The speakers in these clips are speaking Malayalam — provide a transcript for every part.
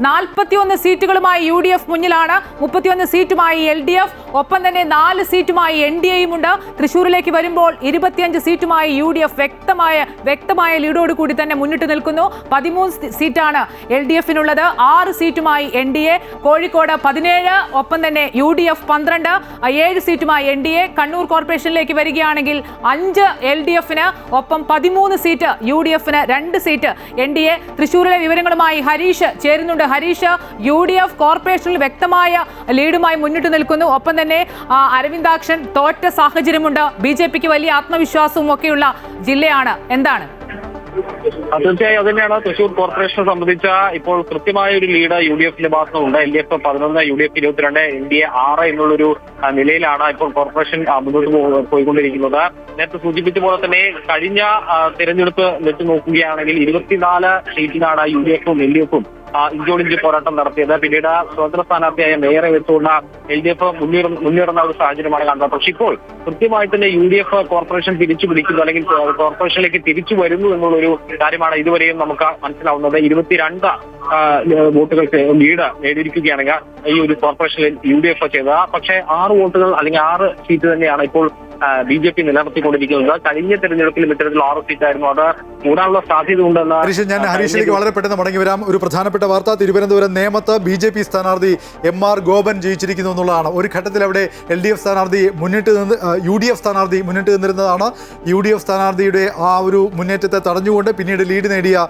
41 സീറ്റുകളുമായി UDF മുന്നിലാണ്. 31 സീറ്റുമായി LDF, ഒപ്പം തന്നെ 4 സീറ്റുമായി NDAയും ഉണ്ട്. തൃശൂരിലേക്ക് വരുമ്പോൾ 25 സീറ്റുമായി UDF വ്യക്തമായ ലീഡോട് കൂടി തന്നെ മുന്നിട്ട് നിൽക്കുന്നു. 13 സീറ്റാണ് LDFിനുള്ളത്, 6 സീറ്റുമായി NDA. കോഴിക്കോട് 17, ഒപ്പം തന്നെ UDF 12, 7 സീറ്റുമായി NDA. കണ്ണൂർ കോർപ്പറേഷനിലേക്ക് വരികയാണെങ്കിൽ 5 LDFിന്, ഒപ്പം 13 സീറ്റ് UDFിന്, 2 സീറ്റ് NDA. തൃശൂരിലെ വിവരങ്ങളുമായി ഹരീഷ് ചേരുന്നുണ്ട്. ഹരീഷ്, UDF കോർപ്പറേഷനിൽ വ്യക്തമായ ലീഡുമായി മുന്നിട്ട് നിൽക്കുന്നു. ഒപ്പം തന്നെ അരവിന്ദാക്ഷൻ തോറ്റ സാഹചര്യമുണ്ട്. BJPക്ക് വലിയ ആത്മവിശ്വാസവും ഒക്കെയുള്ള ജില്ലയാണ്. എന്താണ്? തീർച്ചയായും അത് തന്നെയാണ് തൃശൂർ കോർപ്പറേഷനെ സംബന്ധിച്ച ഇപ്പോൾ കൃത്യമായ ഒരു ലീഡ് UDFിന്റെ ഭാഗത്തുനിന്നുണ്ട്. LDF 11, UDF 22, NDA 6 എന്നുള്ളൊരു നിലയിലാണ് ഇപ്പോൾ കോർപ്പറേഷൻ മുന്നോട്ട് പോയിക്കൊണ്ടിരിക്കുന്നത്. നേരത്തെ സൂചിപ്പിച്ച പോലെ തന്നെ കഴിഞ്ഞ തെരഞ്ഞെടുപ്പ് വെച്ച് നോക്കുകയാണെങ്കിൽ 24 സീറ്റിനാണ് UDFും LDFും ഇഞ്ചോടിഞ്ച് പോരാട്ടം നടത്തിയത്. പിന്നീട് സ്വതന്ത്ര സ്ഥാനാർത്ഥിയായ മേയറെ വെച്ചുകൊണ്ട് LDF മുന്നേറുന്ന ഒരു സാഹചര്യമാണ് കാണുന്നത്. പക്ഷെ ഇപ്പോൾ കൃത്യമായി തന്നെ UDF കോർപ്പറേഷൻ തിരിച്ചു പിടിക്കുന്നു, അല്ലെങ്കിൽ കോർപ്പറേഷനിലേക്ക് തിരിച്ചു വരുന്നു എന്നുള്ളൊരു കാര്യമാണ് ഇതുവരെയും നമുക്ക് മനസ്സിലാവുന്നത്. 22 വോട്ടുകൾക്ക് ലീഡ് നേടിയിരിക്കുകയാണെങ്കിൽ ഈ ഒരു കോർപ്പറേഷനിൽ UDF ചെയ്തത്. പക്ഷേ 6 വോട്ടുകൾ അല്ലെങ്കിൽ 6 സീറ്റ് തന്നെയാണ് ഇപ്പോൾ BJP നിലനിർത്തിക്കൊണ്ടിരിക്കുന്നത്. കഴിഞ്ഞ തെരഞ്ഞെടുപ്പിലും ഇത്തരത്തിൽ 6 സീറ്റായിരുന്നു. അത് കൂടാനുള്ള സാധ്യത ഉണ്ടെന്ന് ഞാൻ ഹരീഷിലേക്ക് വളരെ പെട്ടെന്ന് മടങ്ങി വരാം. ഒരു പ്രധാനപ്പെട്ട വാർത്ത, തിരുവനന്തപുരം നേമത്ത് BJP സ്ഥാനാർത്ഥി MR ഗോപൻ ജയിച്ചിരിക്കുന്നു എന്നുള്ളതാണ്. ഒരു ഘട്ടത്തിൽ അവിടെ UDF സ്ഥാനാർത്ഥി മുന്നിട്ട് നിന്നിരുന്നതാണ്. UDF സ്ഥാനാർത്ഥിയുടെ ആ ഒരു മുന്നേറ്റത്തെ തടഞ്ഞുകൊണ്ട് പിന്നീട് ലീഡ് നേടിയ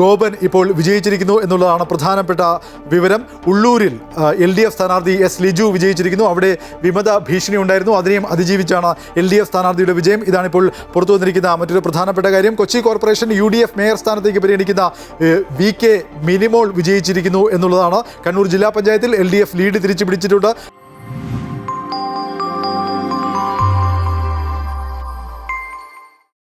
ഗോപൻ ഇപ്പോൾ വിജയിച്ചിരിക്കുന്നു എന്നുള്ളതാണ് പ്രധാനപ്പെട്ട വിവരം. ഉള്ളൂരിൽ LDF സ്ഥാനാർത്ഥി S ലിജു വിജയിച്ചിരിക്കുന്നു. അവിടെ വിമത ഭീഷണി ഉണ്ടായിരുന്നു, അതിനെയും അതിജീവിച്ചാണ് LDF സ്ഥാനാർത്ഥിയുടെ വിജയം. ഇതാണിപ്പോൾ പുറത്തു വന്നിരിക്കുന്ന മറ്റൊരു പ്രധാനപ്പെട്ട കാര്യം. കൊച്ചി കോർപ്പറേഷൻ UDF മേയർ സ്ഥാനത്തേക്ക് പരിഗണിക്കുന്ന VK മിനിമോൾ വിജയിച്ചിരിക്കുന്നു എന്നുള്ളതാണ്. കണ്ണൂർ ജില്ലാ പഞ്ചായത്തിൽ LDF ലീഡ് തിരിച്ചു പിടിച്ചിട്ടുണ്ട്.